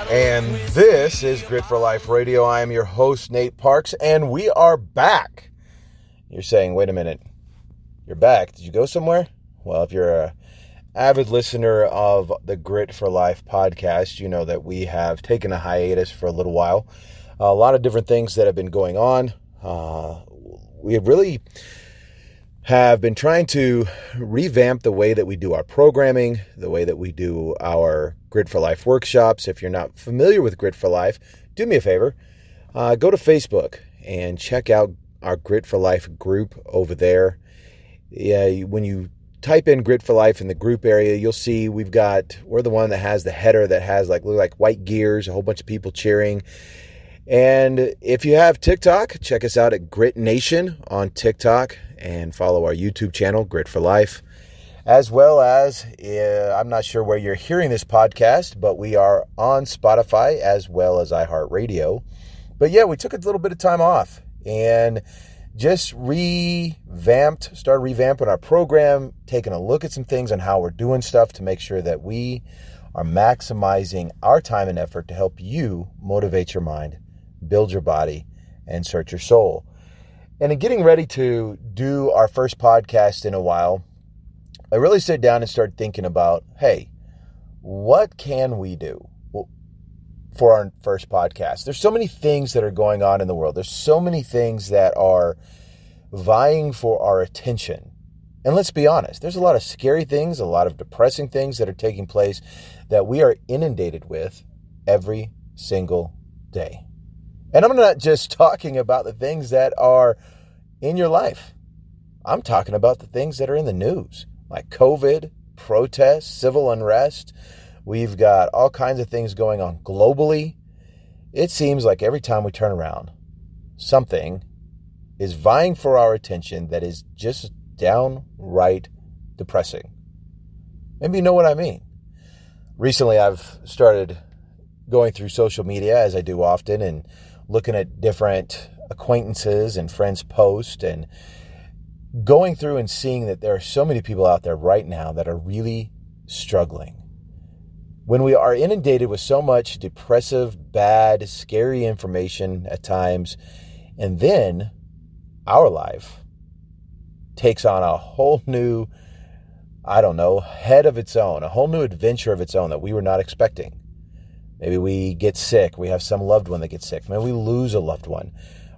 And this is Grit for Life Radio. I am your host, Nate Parks, and we are back. You're saying, wait a minute, you're back. Did you go somewhere? Well, if you're an avid listener of the Grit for Life podcast, you know that we have taken a hiatus for a little while. A lot of different things that have been going on. We have been trying to revamp the way that we do our programming, the way that we do our Grit for Life workshops. If you're not familiar with Grit for Life, do me a favor. Go to Facebook and check out our Grit for Life group over there. Yeah, when you type in Grit for Life in the group area, you'll see we're the one that has the header that has look like white gears, a whole bunch of people cheering. And if you have TikTok, check us out at Grit Nation on TikTok and follow our YouTube channel, Grit for Life. As well as, I'm not sure where you're hearing this podcast, but we are on Spotify as well as iHeartRadio. But yeah, we took a little bit of time off and just started revamping our program, taking a look at some things on how we're doing stuff to make sure that we are maximizing our time and effort to help you motivate your mind, build your body, and search your soul. And in getting ready to do our first podcast in a while, I really sat down and started thinking about, hey, what can we do for our first podcast? There's so many things that are going on in the world. There's so many things that are vying for our attention. And let's be honest, there's a lot of scary things, a lot of depressing things that are taking place that we are inundated with every single day. And I'm not just talking about the things that are in your life. I'm talking about the things that are in the news, like COVID, protests, civil unrest. We've got all kinds of things going on globally. It seems like every time we turn around, something is vying for our attention that is just downright depressing. Maybe you know what I mean. Recently, I've started going through social media, as I do often, and looking at different acquaintances and friends' posts and going through and seeing that there are so many people out there right now that are really struggling. When we are inundated with so much depressive, bad, scary information at times, and then our life takes on a whole new, head of its own, a whole new adventure of its own that we were not expecting. Maybe we get sick. We have some loved one that gets sick. Maybe we lose a loved one.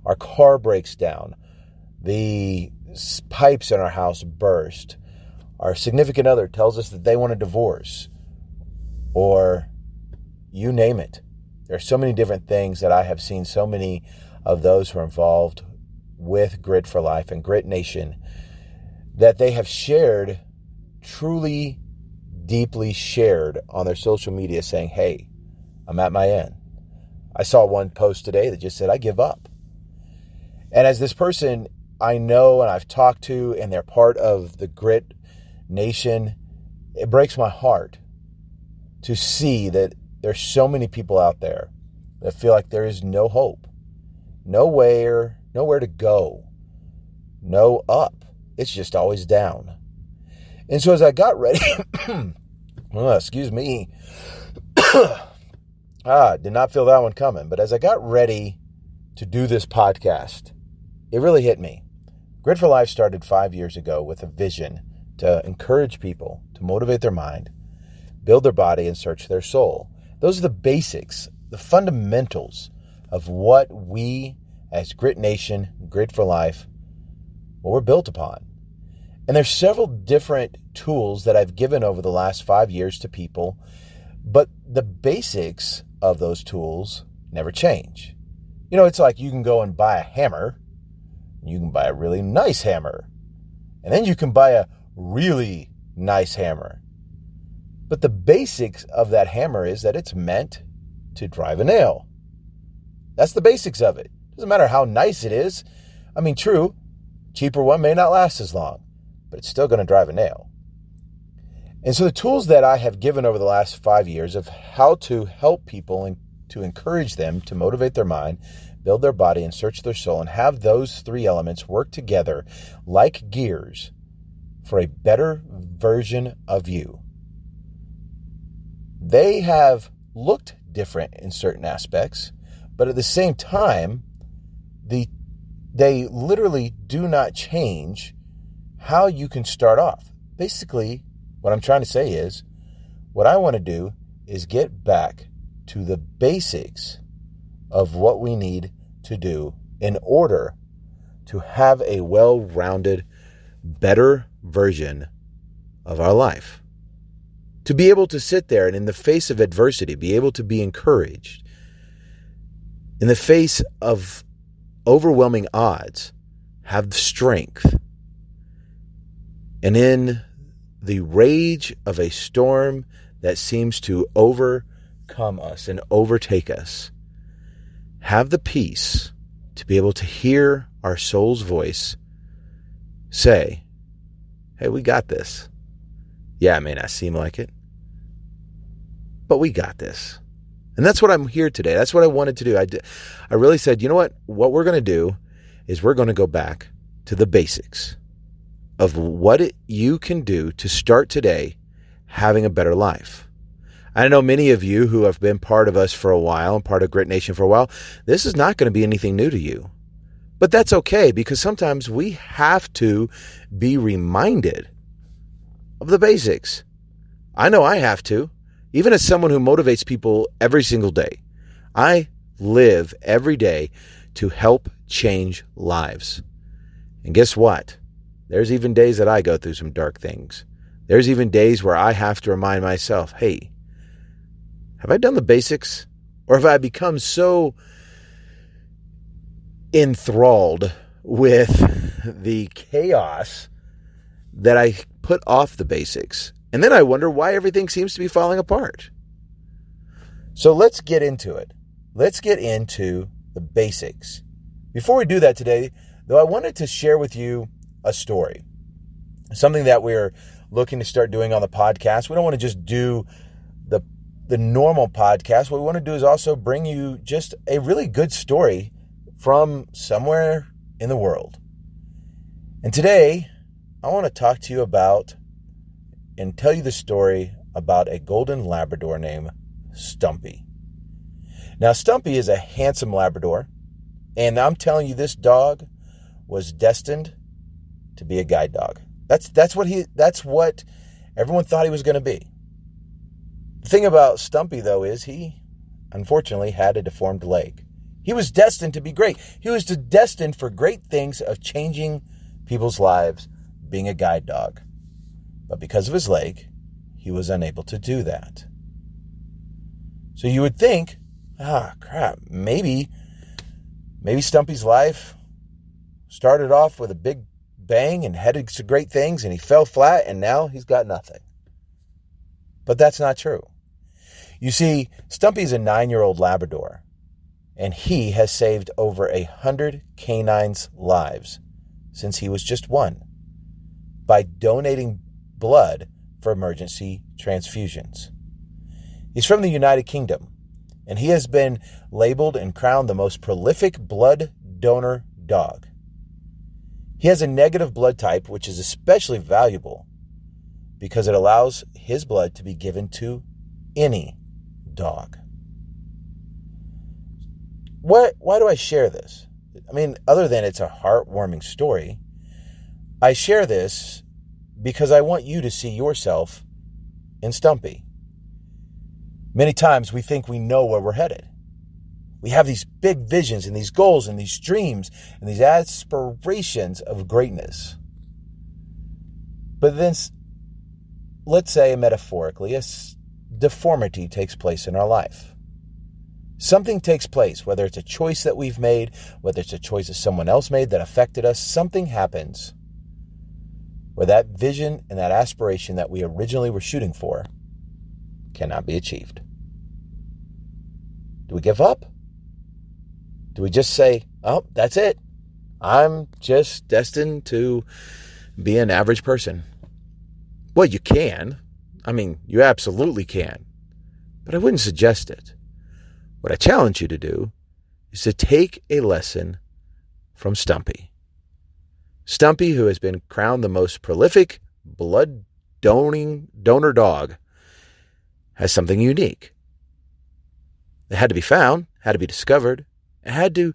Our car breaks down. The pipes in our house burst. Our significant other tells us that they want a divorce. Or you name it. There are so many different things that I have seen so many of those who are involved with Grit for Life and Grit Nation that they have shared, truly, deeply shared on their social media saying, hey, I'm at my end. I saw one post today that just said, I give up. And as this person I know and I've talked to, and they're part of the Grit Nation, it breaks my heart to see that there's so many people out there that feel like there is no hope, nowhere to go, no up. It's just always down. And so as I got ready, excuse me, did not feel that one coming. But as I got ready to do this podcast, it really hit me. Grit for Life started 5 years ago with a vision to encourage people to motivate their mind, build their body, and search their soul. Those are the basics, the fundamentals of what we as Grit Nation, Grit for Life, what we're built upon. And there's several different tools that I've given over the last 5 years to people, but the basics of those tools never change. You know, it's like you can go and buy a hammer, you can buy a really nice hammer, and then you can buy a really nice hammer. But the basics of that hammer is that it's meant to drive a nail. That's the basics of it. Doesn't matter how nice it is. I mean, true, cheaper one may not last as long, but it's still going to drive a nail. And so the tools that I have given over the last 5 years of how to help people and to encourage them to motivate their mind, build their body, and search their soul, and have those three elements work together like gears for a better version of you. They have looked different in certain aspects, but at the same time, they literally do not change how you can start off. Basically, what I'm trying to say is, what I want to do is get back to the basics of what we need to do in order to have a well-rounded, better version of our life. To be able to sit there and in the face of adversity, be able to be encouraged. In the face of overwhelming odds, have strength. And in the rage of a storm that seems to overcome us and overtake us, have the peace to be able to hear our soul's voice say, hey, we got this. Yeah, it may not seem like it, but we got this. And that's what I'm here today. That's what I wanted to do. I really said, you know what? What we're going to do is we're going to go back to the basics of what you can do to start today having a better life. I know many of you who have been part of us for a while and part of Grit Nation for a while, this is not going to be anything new to you. But that's okay, because sometimes we have to be reminded of the basics. I know I have to. Even as someone who motivates people every single day, I live every day to help change lives. And guess what? There's even days that I go through some dark things. There's even days where I have to remind myself, hey, have I done the basics? Or have I become so enthralled with the chaos that I put off the basics? And then I wonder why everything seems to be falling apart. So let's get into it. Let's get into the basics. Before we do that today, though, I wanted to share with you a story. Something that we're looking to start doing on the podcast. We don't want to just do the normal podcast. What we want to do is also bring you just a really good story from somewhere in the world. And today, I want to talk to you about and tell you the story about a golden Labrador named Stumpy. Now, Stumpy is a handsome Labrador, and I'm telling you, this dog was destined to be a guide dog. That's what everyone thought he was going to be. The thing about Stumpy, though, is he unfortunately had a deformed leg. He was destined to be great. He was destined for great things of changing people's lives, being a guide dog. But because of his leg, he was unable to do that. So you would think, maybe Stumpy's life started off with a big bang and headed to great things, and he fell flat, and now he's got nothing. But that's not true. You see, Stumpy's a 9-year-old Labrador, and he has saved over 100 canines' lives since he was just 1 by donating blood for emergency transfusions. He's from the United Kingdom, and he has been labeled and crowned the most prolific blood donor dog. He has a negative blood type, which is especially valuable because it allows his blood to be given to any dog. Why do I share this? I mean, other than it's a heartwarming story, I share this because I want you to see yourself in Stumpy. Many times we think we know where we're headed. We have these big visions and these goals and these dreams and these aspirations of greatness. But then, let's say metaphorically, a deformity takes place in our life. Something takes place, whether it's a choice that we've made, whether it's a choice that someone else made that affected us, something happens where that vision and that aspiration that we originally were shooting for cannot be achieved. Do we give up? Do we just say, oh, that's it. I'm just destined to be an average person? Well, you can. I mean, you absolutely can. But I wouldn't suggest it. What I challenge you to do is to take a lesson from Stumpy. Stumpy, who has been crowned the most prolific blood donor dog, has something unique. It had to be found, had to be discovered, and had to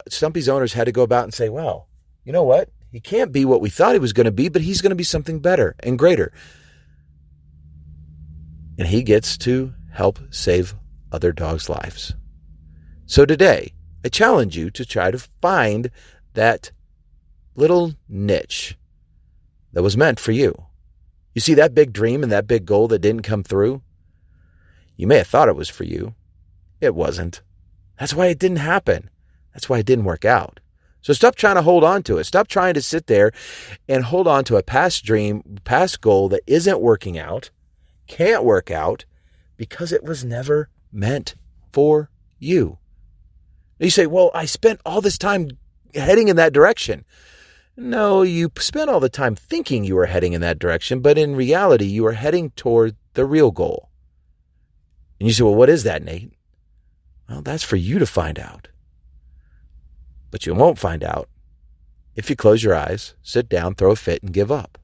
Stumpy's owners had to go about and say, well, you know what? He can't be what we thought he was going to be, but he's going to be something better and greater. And he gets to help save other dogs' lives. So today, I challenge you to try to find that little niche that was meant for you. You see that big dream and that big goal that didn't come through? You may have thought it was for you. It wasn't. That's why it didn't happen. That's why it didn't work out. So stop trying to hold on to it. Stop trying to sit there and hold on to a past dream, past goal that isn't working out, can't work out, because it was never meant for you. You say, well, I spent all this time heading in that direction. No, you spent all the time thinking you were heading in that direction, but in reality, you were heading toward the real goal. And you say, well, what is that, Nate? Well, that's for you to find out. But you won't find out if you close your eyes, sit down, throw a fit, and give up.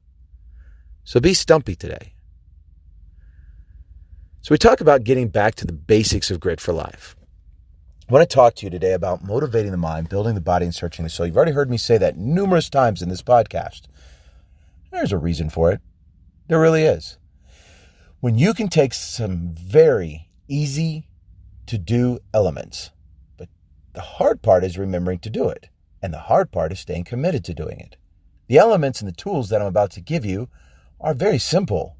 So be Stumpy today. So we talk about getting back to the basics of Grit for Life. I want to talk to you today about motivating the mind, building the body, and searching the soul. You've already heard me say that numerous times in this podcast. There's a reason for it. There really is. When you can take some very easy to do elements, but the hard part is remembering to do it. And the hard part is staying committed to doing it. The elements and the tools that I'm about to give you are very simple.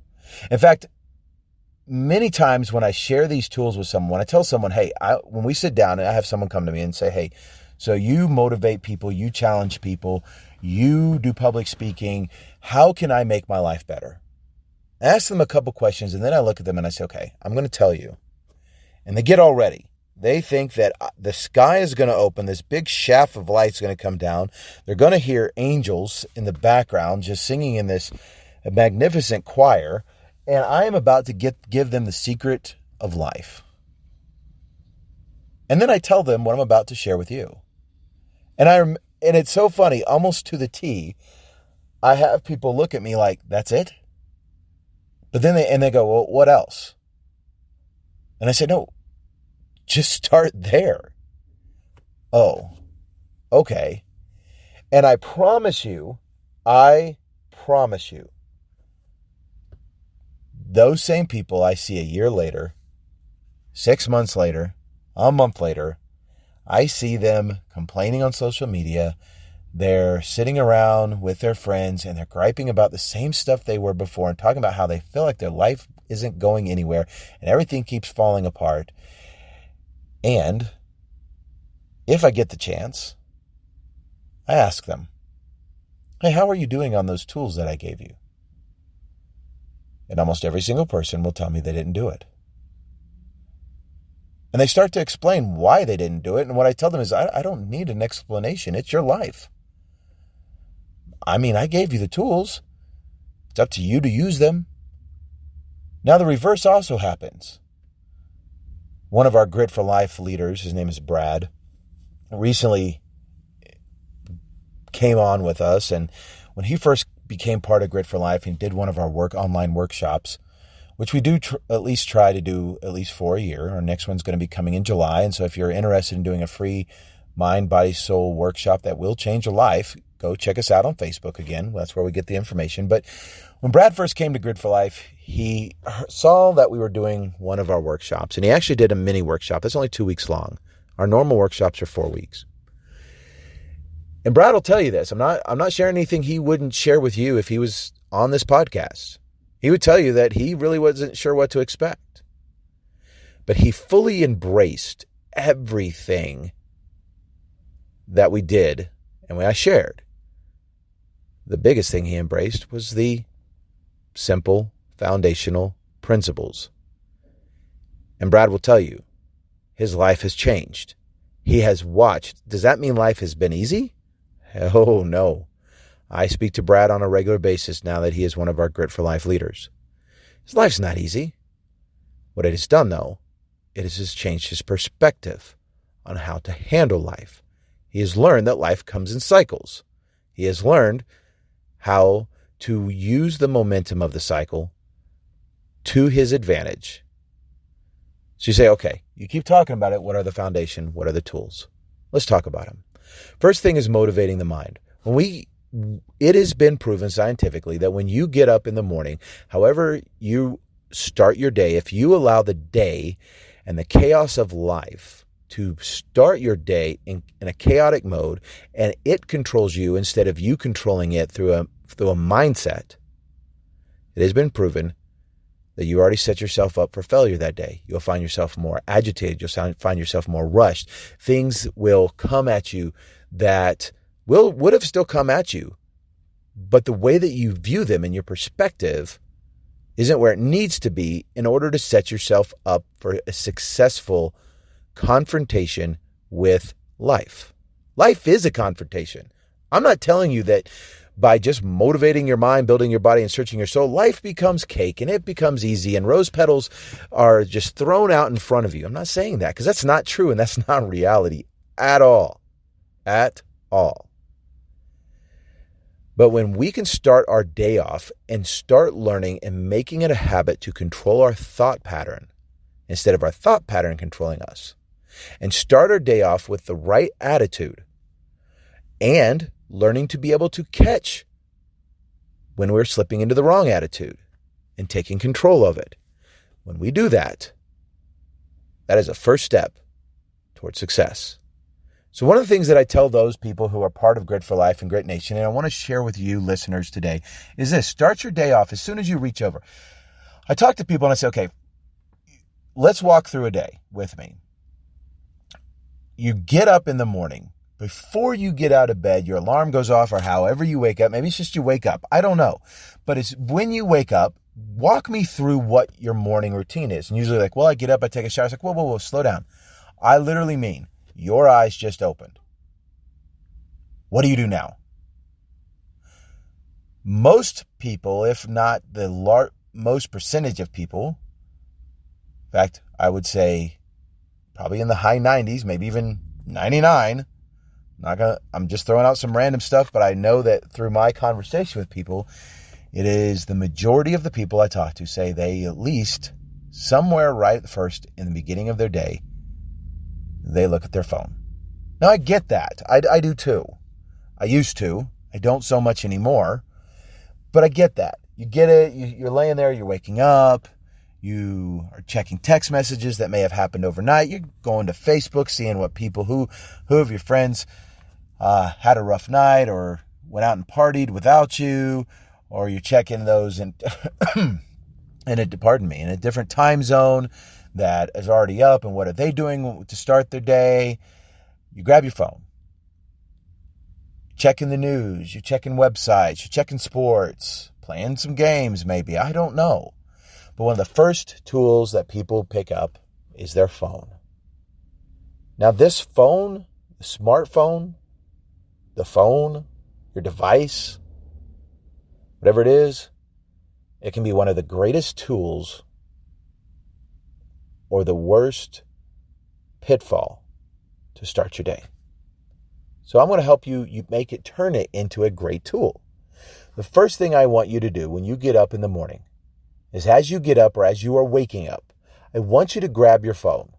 In fact, many times when I share these tools with someone, when I tell someone, hey, when we sit down and I have someone come to me and say, hey, so you motivate people, you challenge people, you do public speaking, how can I make my life better? I ask them a couple questions and then I look at them and I say, okay, I'm going to tell you. And they get all ready. They think that the sky is going to open, this big shaft of light is going to come down. They're going to hear angels in the background just singing in this magnificent choir. And I am about to give them the secret of life. And then I tell them what I'm about to share with you. And it's so funny, almost to the T, I have people look at me like, that's it? But then they go, well, what else? And I say, no, just start there. Oh, okay. And I promise you, those same people I see a year later, 6 months later, a month later, I see them complaining on social media. They're sitting around with their friends and they're griping about the same stuff they were before and talking about how they feel like their life isn't going anywhere and everything keeps falling apart. And if I get the chance, I ask them, hey, how are you doing on those tools that I gave you? And almost every single person will tell me they didn't do it. And they start to explain why they didn't do it. And what I tell them is, I don't need an explanation. It's your life. I mean, I gave you the tools. It's up to you to use them. Now, the reverse also happens. One of our Grit for Life leaders, his name is Brad, recently came on with us. And when he first became part of Grit for Life and did one of our online workshops, which we do at least try to do at least for a year. Our next one's going to be coming in July. And so if you're interested in doing a free mind, body, soul workshop that will change your life, go check us out on Facebook again. That's where we get the information. But when Brad first came to Grit for Life, he saw that we were doing one of our workshops. And he actually did a mini workshop. It's only 2 weeks long. Our normal workshops are 4 weeks. And Brad will tell you this. I'm not sharing anything he wouldn't share with you if he was on this podcast. He would tell you that he really wasn't sure what to expect. But he fully embraced everything that we did and what I shared. The biggest thing he embraced was the simple foundational principles. And Brad will tell you, his life has changed. He has watched. Does that mean life has been easy? Oh, no. I speak to Brad on a regular basis now that he is one of our Grit for Life leaders. His life's not easy. What it has done, though, it has changed his perspective on how to handle life. He has learned that life comes in cycles. He has learned how to use the momentum of the cycle to his advantage So you say, okay, you keep talking about it. What are the foundation? What are the tools? Let's talk about them. First thing is motivating the mind. It has been proven scientifically that when you get up in the morning, however you start your day, if you allow the day and the chaos of life to start your day in a chaotic mode, and it controls you instead of you controlling it through a mindset, it has been proven that you already set yourself up for failure that day. You'll find yourself more agitated. You'll find yourself more rushed. Things will come at you that would have still come at you, but the way that you view them and your perspective isn't where it needs to be in order to set yourself up for a successful confrontation with life. Life is a confrontation. I'm not telling you that by just motivating your mind, building your body, and searching your soul, life becomes cake and it becomes easy and rose petals are just thrown out in front of you. I'm not saying that because that's not true and that's not reality at all. At all. But when we can start our day off and start learning and making it a habit to control our thought pattern instead of our thought pattern controlling us, and start our day off with the right attitude and learning to be able to catch when we're slipping into the wrong attitude and taking control of it. When we do that, that is a first step towards success. So one of the things that I tell those people who are part of Grit for Life and Grit Nation, and I want to share with you listeners today, is this: start your day off as soon as you reach over. I talk to people and I say, okay, let's walk through a day with me. You get up in the morning. Before you get out of bed, your alarm goes off, or however you wake up. Maybe it's just you wake up. I don't know. But it's when you wake up, walk me through what your morning routine is. And usually like, well, I get up, I take a shower. It's like, whoa, slow down. I literally mean your eyes just opened. What do you do now? Most people, if not the most percentage of people, in fact, I would say probably in the high 90s, maybe even 99. I'm just throwing out some random stuff, but I know that through my conversation with people, it is the majority of the people I talk to say they at least somewhere right first in the beginning of their day, they look at their phone. Now, I get that. I do too. I used to. I don't so much anymore, but I get that. You get it. You're laying there. You're waking up. You are checking text messages that may have happened overnight. You're going to Facebook, seeing what people, who of your friends had a rough night or went out and partied without you, or you're checking those in a different time zone that is already up, and what are they doing to start their day. You grab your phone, checking the news, you're checking websites, you're checking sports, playing some games maybe, I don't know. But one of the first tools that people pick up is their phone. Now this phone, the smartphone, the phone, your device, whatever it is, it can be one of the greatest tools or the worst pitfall to start your day. So I'm going to help you turn it into a great tool. The first thing I want you to do when you get up in the morning is, as you get up or as you are waking up, I want you to grab your phone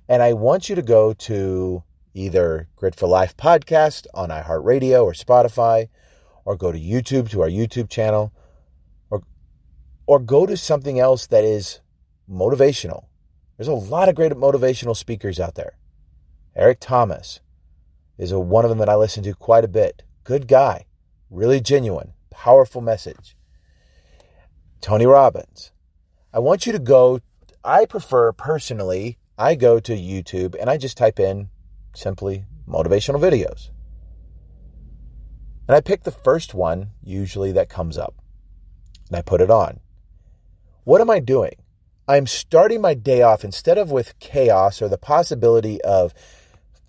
and I want you to go to either Grit for Life podcast on iHeartRadio or Spotify, or go to YouTube, to our YouTube channel, or go to something else that is motivational. There's a lot of great motivational speakers out there. Eric Thomas is one of them that I listen to quite a bit. Good guy, really genuine, powerful message. Tony Robbins. I want you to go, I prefer personally, I go to YouTube and I just type in simply motivational videos. And I pick the first one usually that comes up and I put it on. What am I doing? I'm starting my day off, instead of with chaos or the possibility of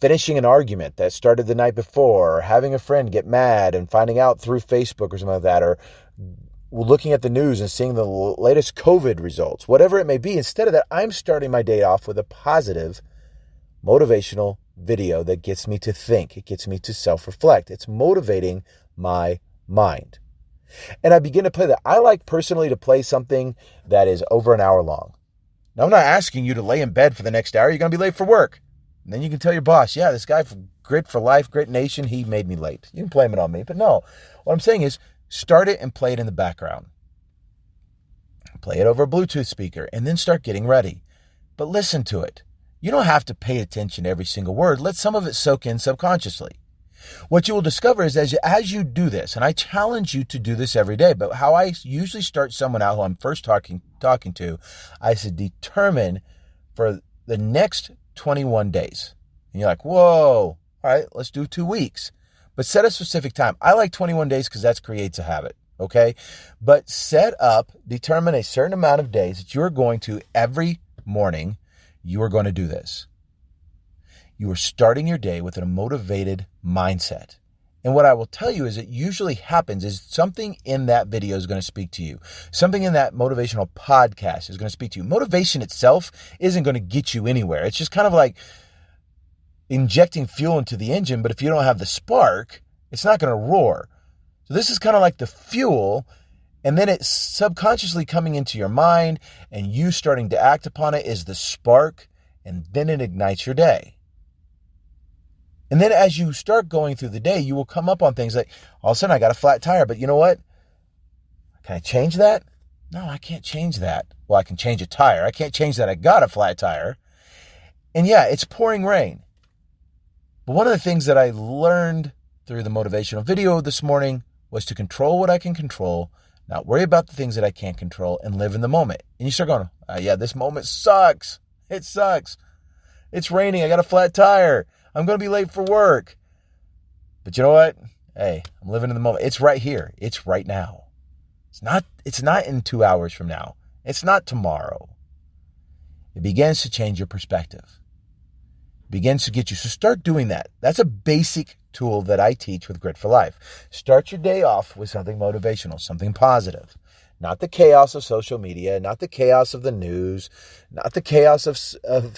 finishing an argument that started the night before, or having a friend get mad and finding out through Facebook or something like that, or looking at the news and seeing the latest COVID results, whatever it may be. Instead of that, I'm starting my day off with a positive, motivational video that gets me to think. It gets me to self-reflect. It's motivating my mind. And I begin to play that. I like personally to play something that is over an hour long. Now, I'm not asking you to lay in bed for the next hour. You're going to be late for work. And then you can tell your boss, yeah, this guy from Grit for Life, Grit Nation, he made me late. You can blame it on me. But no, what I'm saying is start it and play it in the background. Play it over a Bluetooth speaker and then start getting ready. But listen to it. You don't have to pay attention to every single word. Let some of it soak in subconsciously. What you will discover is as you do this, and I challenge you to do this every day, but how I usually start someone out who I'm first talking to, I said, determine for the next 21 days. And you're like, whoa, all right, let's do 2 weeks. But set a specific time. I like 21 days because that creates a habit, okay? But determine a certain amount of days that you're going to, every morning, you are going to do this. You are starting your day with a motivated mindset. And what I will tell you is it usually happens is something in that video is going to speak to you. Something in that motivational podcast is going to speak to you. Motivation itself isn't going to get you anywhere. It's just kind of like injecting fuel into the engine, but if you don't have the spark, it's not going to roar. So this is kind of like the fuel, and then it's subconsciously coming into your mind, and you starting to act upon it is the spark, and then it ignites your day. And then as you start going through the day, you will come up on things like, all of a sudden I got a flat tire, but you know what? Can I change that? No, I can't change that. Well, I can change a tire. I can't change that I got a flat tire. And yeah, it's pouring rain. But one of the things that I learned through the motivational video this morning was to control what I can control, not worry about the things that I can't control, and live in the moment. And you start going, yeah, this moment sucks. It sucks. It's raining. I got a flat tire. I'm going to be late for work. But you know what? Hey, I'm living in the moment. It's right here. It's right now. It's not in 2 hours from now. It's not tomorrow. It begins to change your perspective. It begins to get you. So start doing that. That's a basic tool that I teach with Grit for Life. Start your day off with something motivational, something positive. Not the chaos of social media, not the chaos of the news, not the chaos of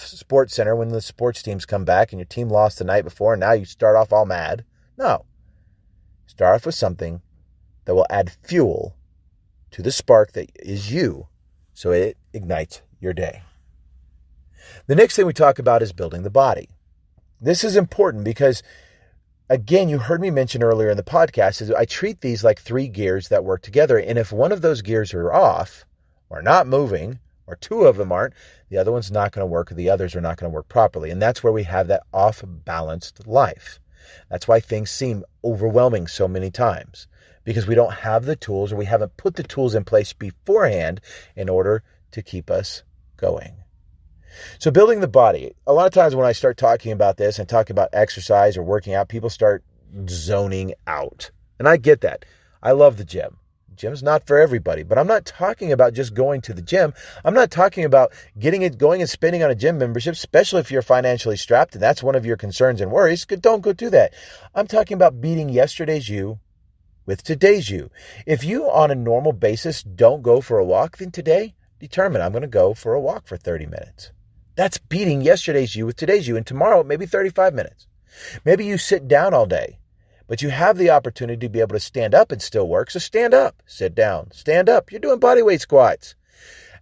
Sports Center when the sports teams come back and your team lost the night before and now you start off all mad. No. Start off with something that will add fuel to the spark that is you so it ignites your day. The next thing we talk about is building the body. This is important because, again, you heard me mention earlier in the podcast, is I treat these like 3 gears that work together. And if one of those gears are off or not moving, or 2 of them aren't, the other one's not going to work, or the others are not going to work properly. And that's where we have that off-balanced life. That's why things seem overwhelming so many times, because we don't have the tools, or we haven't put the tools in place beforehand in order to keep us going. So building the body, a lot of times when I start talking about this and talking about exercise or working out, people start zoning out. And I get that. I love the gym. Gym's not for everybody, but I'm not talking about just going to the gym. I'm not talking about going and spending on a gym membership, especially if you're financially strapped and that's one of your concerns and worries. Don't go do that. I'm talking about beating yesterday's you with today's you. If you on a normal basis don't go for a walk, then today determine I'm going to go for a walk for 30 minutes. That's beating yesterday's you with today's you. And tomorrow, maybe 35 minutes. Maybe you sit down all day, but you have the opportunity to be able to stand up and still work. So stand up, sit down, stand up. You're doing body weight squats.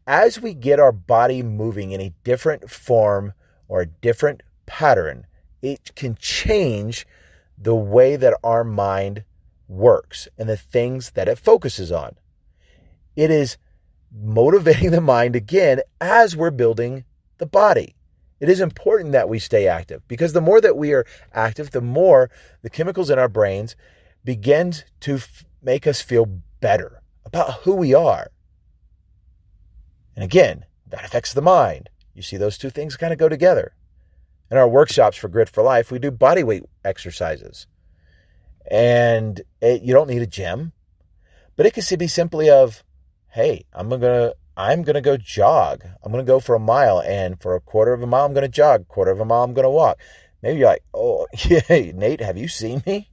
As we get our body moving in a different form or a different pattern, it can change the way that our mind works and the things that it focuses on. It is motivating the mind again as we're building the body. It is important that we stay active, because the more that we are active, the more the chemicals in our brains begin to make us feel better about who we are. And again, that affects the mind. You see, those 2 things kind of go together. In our workshops for Grit for Life, we do body weight exercises. And you don't need a gym, but it could be simply of, hey, I'm going to go jog. I'm going to go for a mile, and for a quarter of a mile, I'm going to jog. Quarter of a mile, I'm going to walk. Maybe you're like, oh, yeah, Nate, have you seen me?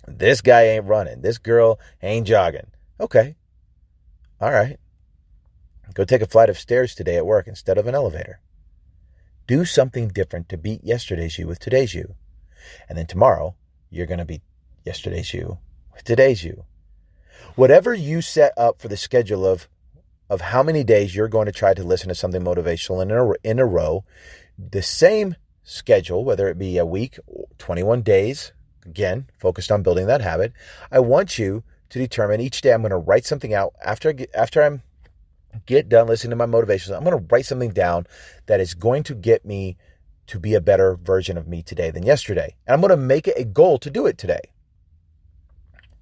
This guy ain't running. This girl ain't jogging. Okay. All right. Go take a flight of stairs today at work instead of an elevator. Do something different to beat yesterday's you with today's you. And then tomorrow, you're going to beat yesterday's you with today's you. Whatever you set up for the schedule of of how many days you're going to try to listen to something motivational in a row. The same schedule, whether it be a week, 21 days, again, focused on building that habit. I want you to determine each day I'm going to write something out after I get done listening to my motivations. I'm going to write something down that is going to get me to be a better version of me today than yesterday. And I'm going to make it a goal to do it today.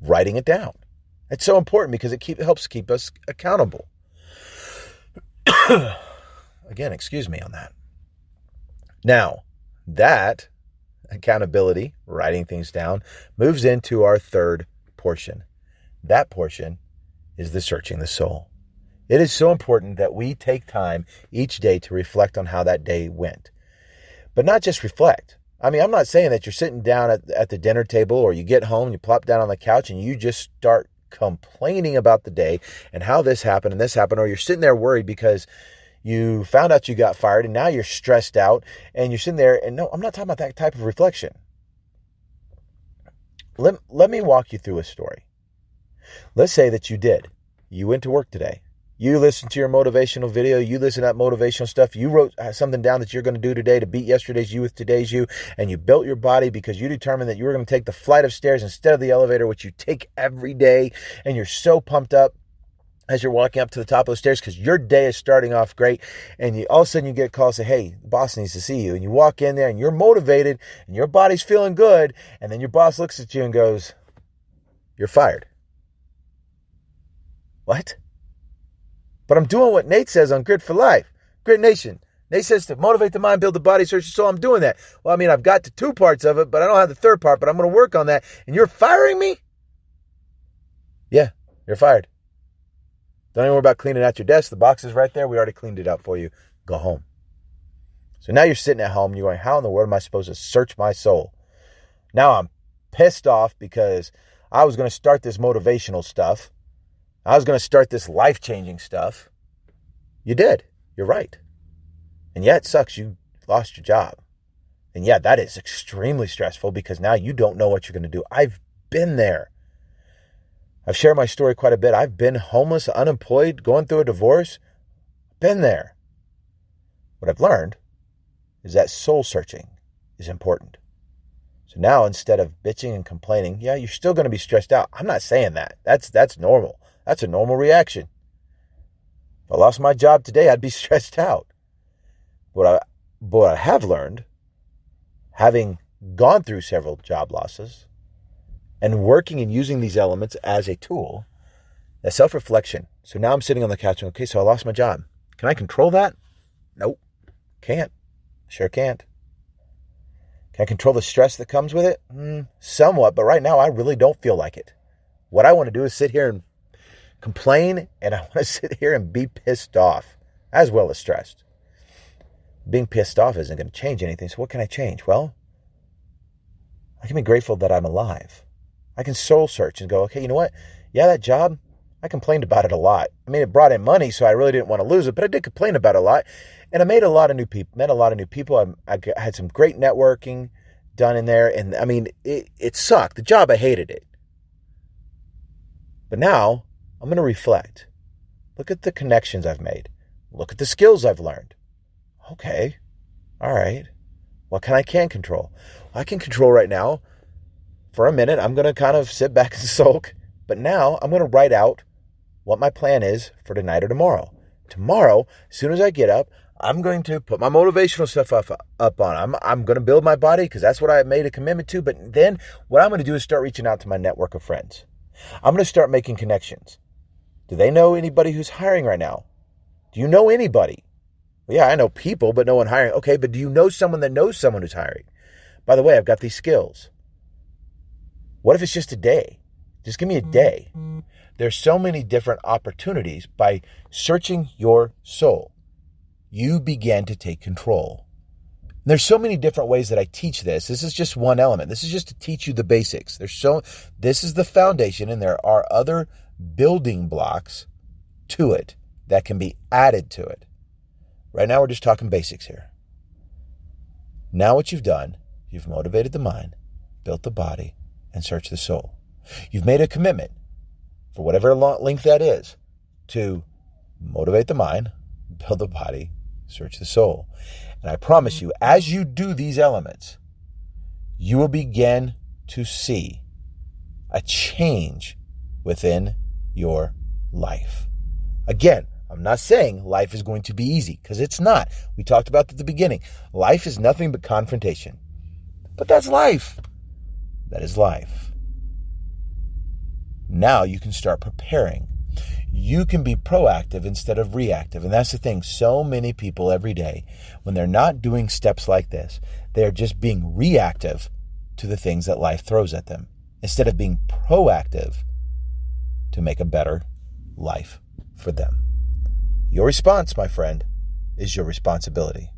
Writing it down. It's so important because it helps keep us accountable. Again, excuse me on that. Now, that accountability, writing things down, moves into our third portion. That portion is the searching the soul. It is so important that we take time each day to reflect on how that day went. But not just reflect. I mean, I'm not saying that you're sitting down at the dinner table or you get home, you plop down on the couch and you just start complaining about the day and how this happened and this happened, or you're sitting there worried because you found out you got fired and now you're stressed out and you're sitting there. And no, I'm not talking about that type of reflection. Let me walk you through a story. Let's say that you went to work today. You listened to your motivational video. You listened to that motivational stuff. You wrote something down that you're going to do today to beat yesterday's you with today's you. And you built your body because you determined that you were going to take the flight of stairs instead of the elevator, which you take every day. And you're so pumped up as you're walking up to the top of the stairs because your day is starting off great. And all of a sudden you get a call and say, hey, the boss needs to see you. And you walk in there and you're motivated and your body's feeling good. And then your boss looks at you and goes, you're fired. What? But I'm doing what Nate says on Grit for Life. Grit Nation. Nate says to motivate the mind, build the body, search the soul. I'm doing that. Well, I mean, I've got the two parts of it, but I don't have the third part, but I'm going to work on that. And you're firing me? Yeah, you're fired. Don't even worry about cleaning out your desk. The box is right there. We already cleaned it out for you. Go home. So now you're sitting at home and you're going, how in the world am I supposed to search my soul? Now I'm pissed off because I was going to start this motivational stuff. I was going to start this life-changing stuff. You did. You're right. And yeah, it sucks. You lost your job. And yeah, that is extremely stressful because now you don't know what you're going to do. I've been there. I've shared my story quite a bit. I've been homeless, unemployed, going through a divorce. Been there. What I've learned is that soul searching is important. So now instead of bitching and complaining, yeah, you're still going to be stressed out. I'm not saying that. That's normal. That's a normal reaction. If I lost my job today, I'd be stressed out. But what I have learned, having gone through several job losses and working and using these elements as a tool, that self-reflection. So now I'm sitting on the couch and, okay, so I lost my job. Can I control that? Nope. Can't. Sure can't. Can I control the stress that comes with it? Somewhat, but right now I really don't feel like it. What I want to do is sit here and complain, and I want to sit here and be pissed off as well as stressed. Being pissed off isn't going to change anything, so what can I change? Well, I can be grateful that I'm alive. I can soul search and go, okay, you know what? Yeah, that job, I complained about it a lot. I mean, it brought in money, so I really didn't want to lose it, but I did complain about it a lot, and I met a lot of new people. I had some great networking done in there, and I mean, it sucked. The job, I hated it. But now, I'm going to reflect. Look at the connections I've made. Look at the skills I've learned. Okay. All right. What can I control? Well, I can control right now. For a minute, I'm going to kind of sit back and sulk. But now I'm going to write out what my plan is for tonight or tomorrow. Tomorrow, as soon as I get up, I'm going to put my motivational stuff up on. I'm going to build my body because that's what I made a commitment to. But then what I'm going to do is start reaching out to my network of friends. I'm going to start making connections. Do they know anybody who's hiring right now? Do you know anybody? Well, yeah, I know people, but no one hiring. Okay, but do you know someone that knows someone who's hiring? By the way, I've got these skills. What if it's just a day? Just give me a day. There's so many different opportunities. By searching your soul, you begin to take control. And there's so many different ways that I teach this. This is just one element. This is just to teach you the basics. This is the foundation, and there are other building blocks to it that can be added to it. Right now, we're just talking basics here. Now what you've done, you've motivated the mind, built the body, and searched the soul. You've made a commitment, for whatever length that is, to motivate the mind, build the body, search the soul. And I promise you, as you do these elements, you will begin to see a change within your life. Again, I'm not saying life is going to be easy, because it's not. We talked about at the beginning. Life is nothing but confrontation. But that's life. That is life. Now you can start preparing. You can be proactive instead of reactive. And that's the thing. So many people every day, when they're not doing steps like this, they're just being reactive to the things that life throws at them, instead of being proactive to make a better life for them. Your response, my friend, is your responsibility.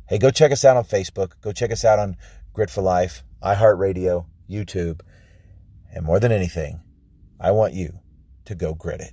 Hey, go check us out on Facebook. Go check us out on Grit for Life, iHeartRadio, YouTube. And more than anything, I want you to go grit it.